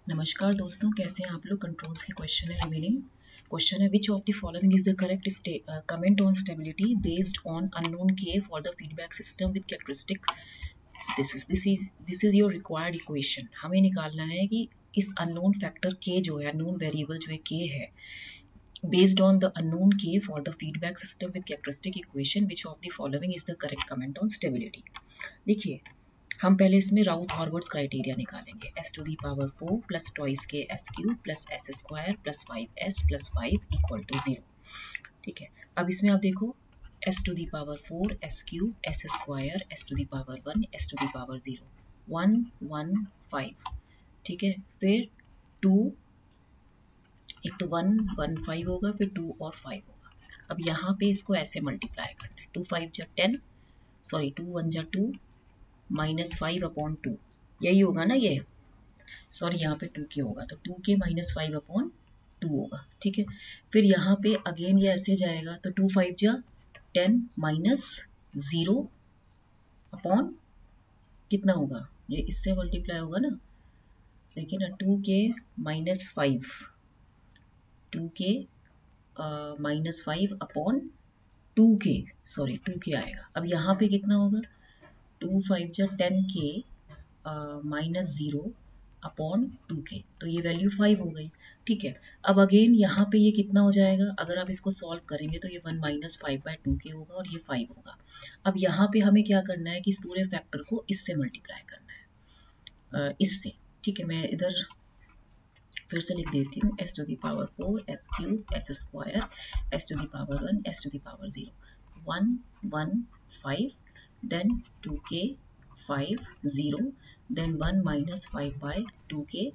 नमस्कार दोस्तों, कैसे हैं आप लोग। कंट्रोल्स के क्वेश्चन है रिमेनिंग। क्वेश्चन है which of the following is the correct comment on stability based on unknown K for the feedback system with characteristic. This is your required equation. हमें निकालना है कि इस अननोन फैक्टर के जो है, अननोन वेरिएबल जो है के है, based on the unknown k for the feedback system with characteristic equation which of the following is the correct comment on stability। देखिए, हम पहले इसमें राउथ हॉर्वर्ड्स क्राइटेरिया निकालेंगे। s to the power 4 plus twice K S cube plus S square plus 5s plus 5 equal to 0। ठीक है, अब इसमें आप देखो s to the power 4 S cube S square S to the power 1 S to the power 0 1 1 5। ठीक है, फिर 2, एक तो 1 1 5 होगा, फिर 2 और 5 होगा। अब यहाँ पे इसको ऐसे मल्टीप्लाई करना है। 2 5 जा 10, सॉरी 2 1 जा 2 माइनस 5 अपॉन 2, यही होगा ना ये। सॉरी यहाँ पे 2 के होगा तो 2 के माइनस 5 अपॉन 2 होगा। ठीक है, फिर यहाँ पे अगेन ये ऐसे जाएगा तो 2 5 जा 10 माइनस 0 अपॉन कितना होगा, ये इससे मल्टीप्लाई होगा ना। देखिए ना, 2 के माइनस 5, 2 के माइनस 5 अपॉन 2 के, सॉरी 2 के आएगा। अब यहाँ पे कितना होगा, 2 5 जा 10 के माइनस 0 अपॉन 2 के, तो ये वैल्यू 5 हो गई। ठीक है, अब अगेन यहाँ पे ये कितना हो जाएगा, अगर आप इसको सॉल्व करेंगे तो ये 1 माइनस 5/2 के होगा और ये 5 होगा। अब यहाँ पे हमें क्या करना है कि इस पूरे फैक्टर को इससे मल्टीप्लाई करना है, इससे। ठीक है, मैं इधर फिर से लिख देती हूँ। s to the power 4 s cube S square s to the power 1 s to the power 0 1 1 5 then 2k 5 0 then 1 minus 5/2k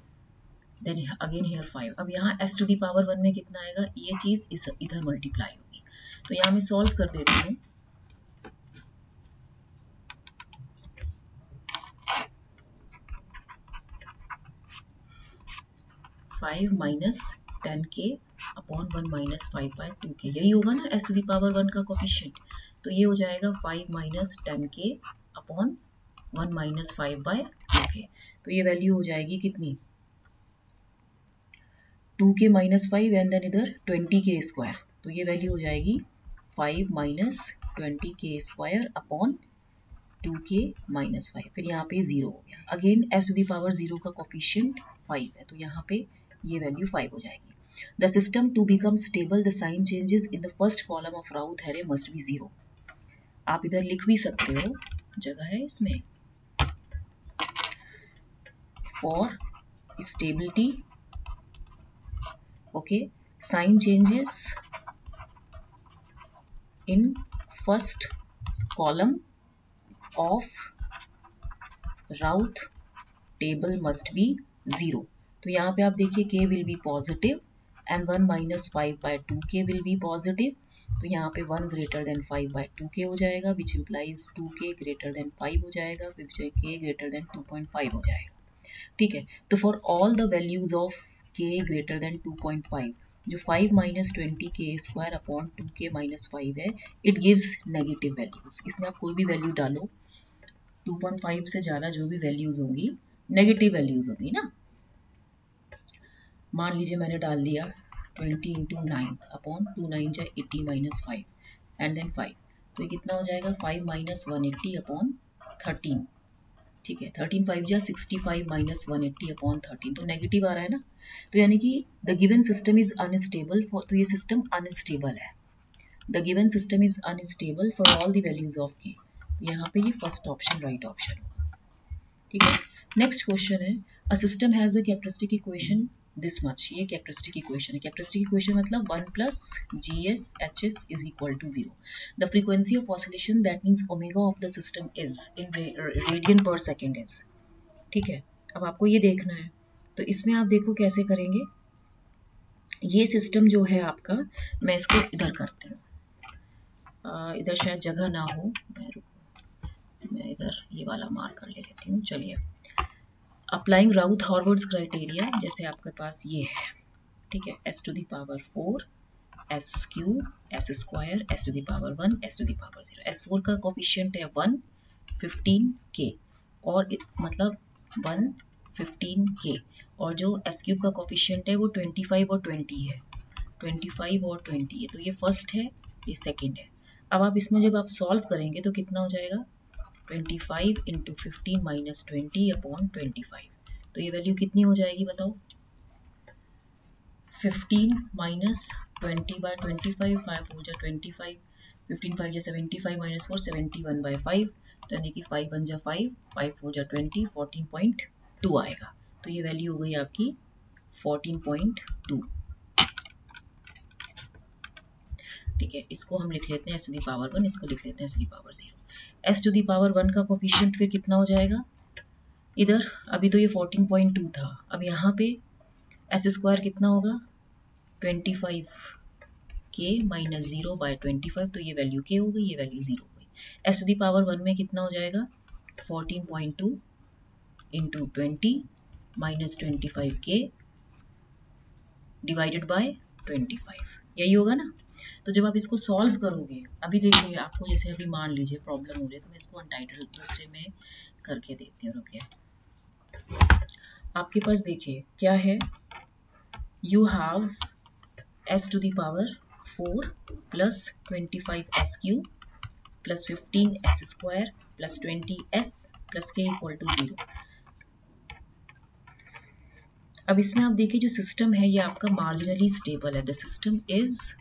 then again here 5। अब यहाँ s टू दी पावर 1 में कितना आएगा, ये चीज इधर मल्टीप्लाई होगी। तो यहाँ मैं सॉल्व कर देती हूँ। 5 minus 10k upon 1 minus 5/2k, यही होगा ना s टू दी पावर 1 का कोफिशिएंट। तो ये हो जाएगा 5 minus 10k upon 1 minus 5/2k। तो ये वैल्यू हो जाएगी कितनी, 2k माइनस 5 एंड देन इधर 20k स्क्वायर, तो ये वैल्यू हो जाएगी 5 minus 20k square upon 2k minus 5। फिर यहाँ पे 0 हो गया। Again s to the power 0 का कोफिशिएंट 5 है, तो यहाँ पे ये वैल्यू 5 हो जाएगी। The system to become stable the sign changes in the first column of Routh array must be 0। आप इधर लिख भी सकते हो, जगह है इसमें। For stability, okay, sign changes in first column of Routh table must be 0। तो यहाँ पे आप देखिए k will be positive and 1 minus 5/2k will be positive. तो यहाँ पे 1 ग्रेटर देन 5/2k हो जाएगा, which implies 2k greater than 5 हो जाएगा, विच k ग्रेटर देन 2.5 हो जाएगा। ठीक है, तो for all the values of k greater than 2.5, जो 5 minus 20k square upon 2k minus 5 है, इट गिव्स नेगेटिव वैल्यूज। इसमें आप कोई भी वैल्यू डालो, 2.5 से ज़्यादा जो भी वैल्यूज होंगी नेगेटिव वैल्यूज होंगी ना। मान लीजिए मैंने डाल दिया 20 इंटू 9 अपॉन 2 9 जा 80 माइनस 5 एंड देन 5, तो ये कितना हो जाएगा 5 माइनस 180 अपॉन 13। ठीक है, 13 5 जा 65 माइनस 180 अपॉन 13, तो नेगेटिव आ रहा है ना। तो यानी कि the given system is unstable for, तो ये सिस्टम अनस्टेबल है। The given system is unstable for all the values of के। यहाँ पे ये फर्स्ट ऑप्शन राइट ऑप्शन होगा। ठीक है, नेक्स्ट क्वेश्चन है a system has the characteristic equation this much. ये कैरेक्टरिस्टिक इक्वेशन है। कैरेक्टरिस्टिक इक्वेशन मतलब 1 plus GS HS is equal to 0। The frequency of oscillation that means omega of the system is in radian per second is. ठीक है, अब आपको ये देखना है, तो इसमें आप देखो कैसे करेंगे। ये सिस्टम जो है आपका, मैं इसको इधर करती हूँ, इधर शायद जगह ना हो, मैं इधर ये वाला मार्क कर लेती हूँ। चलिए, अप्लाइंग राउथ हॉर्वर्ड्स क्राइटेरिया, जैसे आपके पास ये है। ठीक है, s to the power 4 s cube s square s to the power 1 s to the power 0। s4 का कोफिशिएंट है 1 15k और मतलब 1 15k, और जो s क्यूब का कोफिशिएंट है वो 25 और 20 है, 25 और 20 है, तो ये फर्स्ट है, ये सेकंड है। अब आप इसमें जब आप सॉल्व करेंगे तो कितना हो जाएगा, 25 इंटू 15 माइनस 20 अपॉन 25, तो ये वैल्यू कितनी हो जाएगी बताओ, 15 माइनस 20 बाय 25, 5 हो जाए 25, 15 5 जा 75 माइनस 4 71 बाय 5, तो यानी कि 5 1 जा 5, 5 4 जा 20, 14.2 आएगा। तो ये वैल्यू हो गई आपकी 14.2। ठीक है, इसको हम लिख लेते हैं s टू दी पावर 1, इसको लिख लेते हैं s to the power 0। s to the power 1 का कोफिशिएंट फिर कितना हो जाएगा, इधर अभी तो ये 14.2 था, अब यहाँ पे s स्क्वायर कितना होगा, 25k माइनस 0 बाय 25, तो ये वैल्यू k हो गई, ये वैल्यू 0 हो गई। s टू दी पावर 1 में कितना हो जाएगा, 14.2 into 20 minus 25k divided by 25, यही होगा ना। तो जब आप इसको सॉल्व करोगे, अभी देखिए आपको जैसे अभी मान लीजिए प्रॉब्लम हो रही है, तो मैं इसको अनटाइटल दूसरे में करके देखती हूँ, रुकिए। आपके पास देखिए क्या है, you have s to the power 4 plus 25s cube plus 15s square plus 20s plus k equal to 0। अब इसमें आप देखिए जो सिस्टम है ये आपका मार्जिनली स्टेबल है, the system is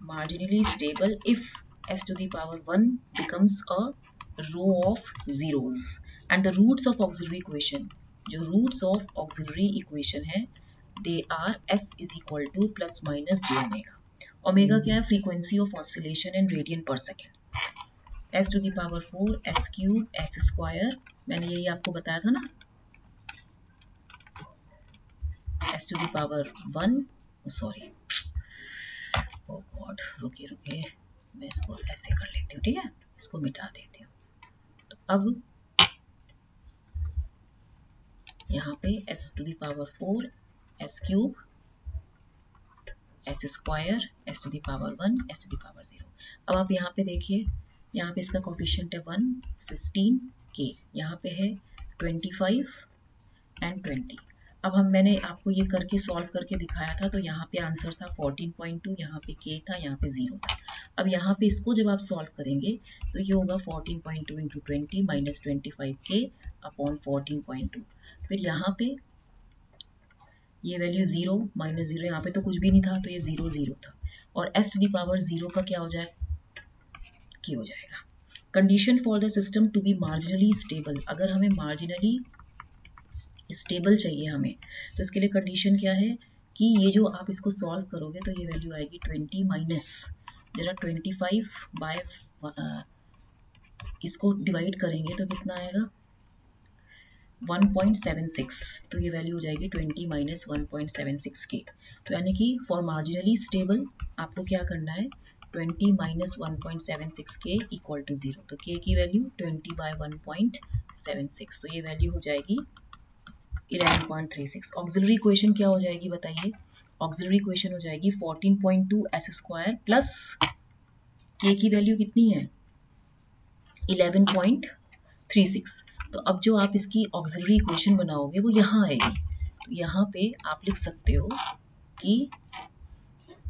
marginally stable if s to the power 1 becomes a row of zeros and the roots of auxiliary equation, जो roots of auxiliary equation है they are s is equal to plus minus j omega। Omega क्या है, frequency of oscillation in radian per second। s to the power 4 s cube s square, मैंने यही आपको बताया था ना, s to the power 1 sorry oh god, रुकिए मैं इसको ऐसे कर लेती हूँ, ठीक है, इसको मिटा देती हूँ। तो अब यहाँ पे s to the power 4 s cube s square s to the power 1 s to the power 0। अब आप यहाँ पे देखिए, यहाँ पे इसका कोफिशिएंट है 1, 15k, यहाँ पे है 25 एंड 20। अब मैंने आपको ये करके सॉल्व करके दिखाया था, तो यहाँ पे आंसर था 14.2, यहाँ पे k था, यहाँ पे 0 था। अब यहाँ पे इसको जब आप सॉल्व करेंगे तो ये होगा 14.2 इंटू 20 माइनस 25k अपॉन 14.2, फिर यहाँ पे ये वैल्यू 0 माइनस 0, यहाँ पे तो कुछ भी नहीं था, तो ये 0 0 था, और s टू दी पावर 0 का क्या हो जाएगा, k हो जाएगा। Condition for the system to be marginally stable, अगर हमें मार्जिनली स्टेबल चाहिए हमें, तो इसके लिए कंडीशन क्या है कि ये जो आप इसको सॉल्व करोगे तो ये वैल्यू आएगी 20 माइनस जरा 25 बाय इसको डिवाइड करेंगे तो कितना आएगा 1.76, तो ये वैल्यू हो जाएगी 20 माइनस 1.76 के। तो यानी कि फॉर मार्जिनली स्टेबल आपको क्या करना है, 20 माइनस 1.76 के इक्वल टू 0, तो के की वैल्यू 20 बाय 1.76, तो ये वैल्यू हो जाएगी 11.36। ऑक्सिलरी इक्वेशन क्या हो जाएगी बताइए, ऑक्सिलरी इक्वेशन हो जाएगी 14.2 s स्क्वायर प्लस k की वैल्यू कितनी है 11.36। तो अब जो आप इसकी ऑक्सिलरी इक्वेशन बनाओगे वो यहाँ आएगी, तो यहाँ पे आप लिख सकते हो कि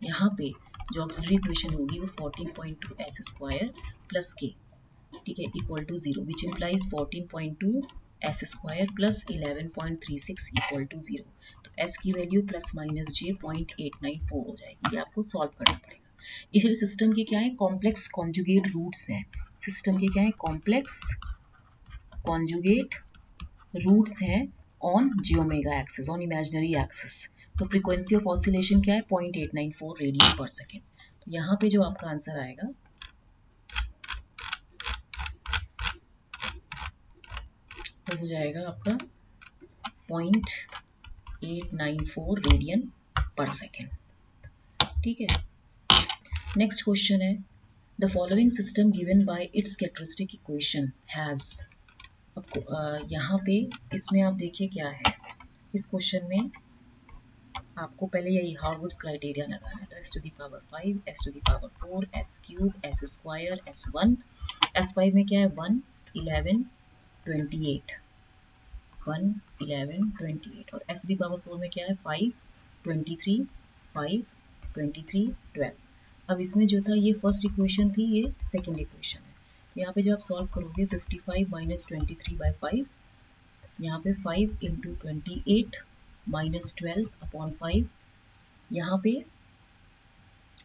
यहाँ पे जो ऑक्सिलरी इक्वेशन होगी वो 14.2 s स्क्वायर प्लस k, ठीक है, equal to 0, which implies 14.2 s square plus 11.36 equal to 0। तो s की वैल्यू प्लस माइनस j 0.894 हो जाएगी, ये आपको सॉल्व करना पड़ेगा। इसलिए सिस्टम के क्या है, कॉम्प्लेक्स कॉन्जुगेट रूट्स हैं, सिस्टम के क्या है, कॉम्प्लेक्स कॉन्जुगेट रूट्स हैं on j omega axis, on imaginary axis. तो फ्रीक्वेंसी ऑफ ऑसिलेशन क्या है 0.894 रेडियन पर सेकेंड। तो यहाँ पे जो आपका आंसर आएगा तो हो जाएगा आपका 0.894 रेडियन पर सेकेंड, ठीक है। नेक्स्ट क्वेश्चन है, the following system given by it's characteristic equation has, यहाँ पे इसमें आप देखिए क्या है, इस क्वेश्चन में आपको पहले यही हार्वर्ड्स क्राइटेरिया लगाना है, तो s to the power 5 s to the power 4 s cube s square s1, s5 में क्या है 1 11 28, 1, 11, 28 और s to the power 4 में क्या है 5, 23, 5, 23, 12। अब इसमें जो था ये फर्स्ट इक्वेशन थी, ये सेकेंड इक्वेशन है। यहाँ पे जब आप सॉल्व करोगे 55 माइनस 23/5, यहाँ पे 5 इंटू 28 माइनस 12 अपॉन 5। यहाँ पे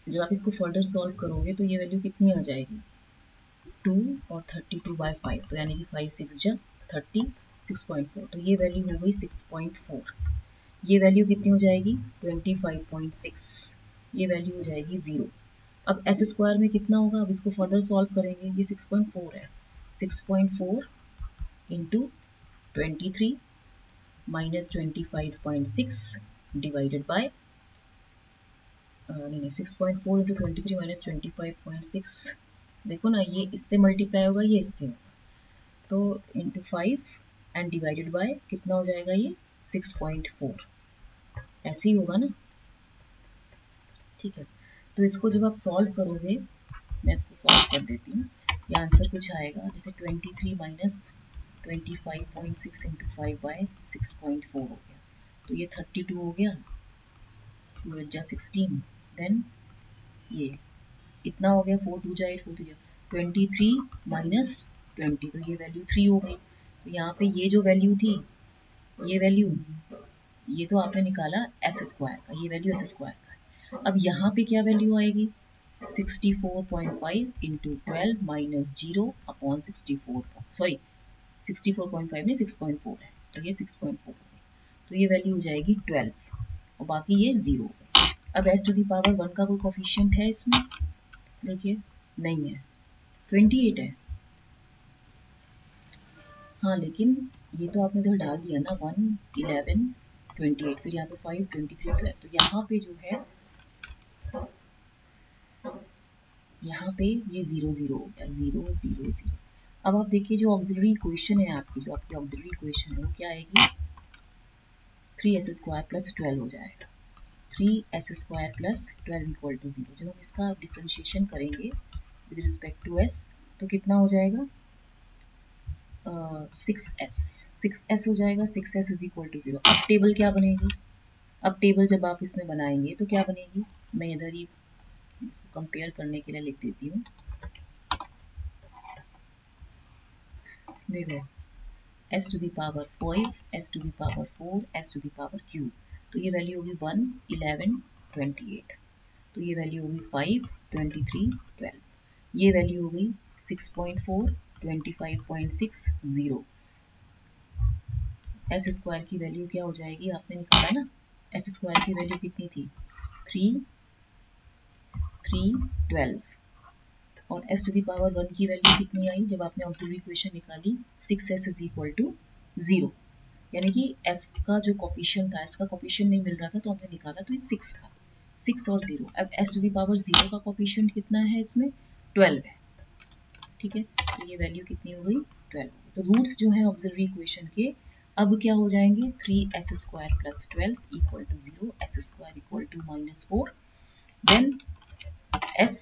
जब आप इसको फर्दर सॉल्व करोगे तो ये वैल्यू कितनी आ जाएगी 2 और 32/5, तो यानी कि 5 6 जा 30, 6.4, तो ये वैल्यू हो गई 6.4। ये वैल्यू कितनी हो जाएगी 25.6, ये वैल्यू हो जाएगी 0। अब एस स्क्वायर में कितना होगा, अब इसको फर्दर सॉल्व करेंगे, ये 6.4 है, 6.4 इंटू 23 माइनस 25.6 डिवाइडेड बाय नहीं 6.4 इंटू 23 माइनस 25.6, देखो ना ये इससे मल्टीप्लाई होगा, ये इससे होगा, तो इंटू 5 एंड डिवाइडेड बाय कितना हो जाएगा ये 6.4, ऐसे ही होगा ना। ठीक है, तो इसको जब आप सॉल्व करोगे, मैं इसको सॉल्व कर देती हूँ, ये आंसर कुछ आएगा जैसे 23 माइनस 25.6 इंटू 5 बाय 6.4 हो गया, तो ये 32 हो गया, 2 8 जा 16, देन ये इतना हो गया 4 2 जा 8 4 3 जा 23 माइनस 20, तो ये वैल्यू 3 हो गई। तो यहाँ पे ये जो वैल्यू थी, ये वैल्यू, ये तो आपने निकाला एस स्क्वायर का, ये वैल्यू एस स्क्वायर का है। अब यहाँ पे क्या वैल्यू आएगी 64.5 इंटू 12 माइनस 0 अपॉन 64, सॉरी 64.5 नहीं 6.4 है, तो ये 6.4 हो गई, तो ये वैल्यू हो जाएगी 12 और बाकी ये 0 हो गई। अब एस टू दी पावर 1 का कोई कोफिशिएंट है इसमें, देखिए नहीं है, 28 है, हाँ लेकिन ये तो आपने इधर डाल दिया ना 1, 11, 28, फिर यहाँ पे 5, 23, 12, तो यहाँ पे जो है, यहाँ पे ये 0 0 हो गया, 0 0 0। अब आप देखिए जो ऑक्सिलरी इक्वेशन है आपकी, जो आपकी ऑक्सिलरी इक्वेशन है वो क्या आएगी 3s स्क्वायर प्लस 12 हो जाएगा, 3s square plus 12 equal to 0। जब हम इसका डिफ्रेंशिएशन करेंगे विद रिस्पेक्ट टू s तो कितना हो जाएगा 6s हो जाएगा, 6s इज इक्वल टू 0। अब टेबल क्या बनेगी, अब टेबल जब आप इसमें बनाएंगे तो क्या बनेगी, मैं इधर ही इसको कंपेयर करने के लिए लिख देती हूँ, देखो s to the power 5, s to the power 4, s to the power q, तो ये वैल्यू होगी 1, 11, 28, तो ये वैल्यू होगी 5, 23, 12, ये वैल्यू होगी 6.4, 25.6, 0। एस स्क्वायर की वैल्यू क्या हो जाएगी, आपने निकाला ना, एस स्क्वायर की वैल्यू कितनी थी 3, 3, 12 और s टू दी पावर 1 की वैल्यू कितनी आई जब आपने ऑक्सिलरी इक्वेशन निकाली 6s इज इक्वल टू 0, यानी कि s का जो कोफिशिएंट था, s का कोफिशिएंट नहीं मिल रहा था तो हमने निकाला, तो ये 6 था, 6 और 0। अब s टू दी पावर 0 का कोफिशिएंट कितना है इसमें 12 है, ठीक है, तो ये वैल्यू कितनी हो गई 12 हो गई। तो रूट्स जो है ऑक्सिलरी इक्वेशन के अब क्या हो जाएंगे 3s square plus 12 equal to 0, s square equal to -4, then s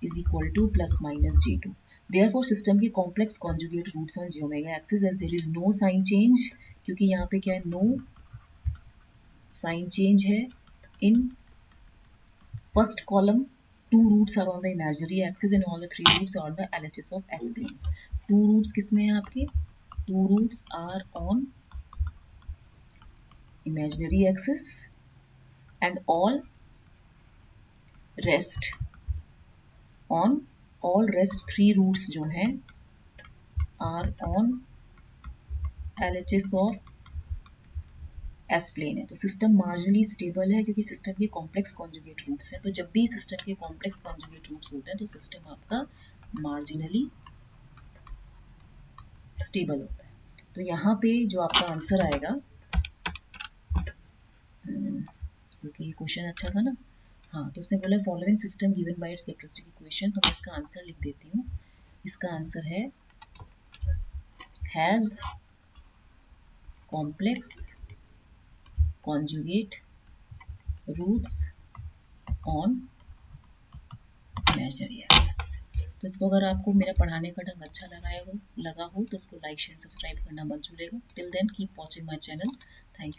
is equal to plus minus j2. Therefore system की complex conjugate roots on j omega axis as there is no sign change, क्योंकि यहाँ पे क्या है no sign change है in first column, two roots are on the imaginary axis and all the three roots are on the LHS of S plane. Two roots किसमें है आपके, two roots are on imaginary axis and all rest three roots जो हैं are on LHS of S plane है। तो system marginally stable है क्योंकि system के कॉम्प्लेक्स कॉन्जुगेट रूट्स हैं, तो जब भी सिस्टम के कॉम्प्लेक्स कॉन्जुगेट रूट्स होते हैं तो सिस्टम आपका मार्जिनली स्टेबल होता है। तो यहाँ पे जो आपका आंसर आएगा, क्योंकि ये क्वेश्चन अच्छा था ना, हाँ, तो उसने बोला following system given by it's characteristic equation, तो मैं इसका आंसर लिख देती हूँ। इसका आंसर है has complex conjugate roots on imaginary axis। तो इसको अगर आपको मेरा पढ़ाने का ढंग अच्छा लगा हो तो इसको लाइक शेयर सब्सक्राइब करना मत भूलिएगा। Till then keep watching my channel.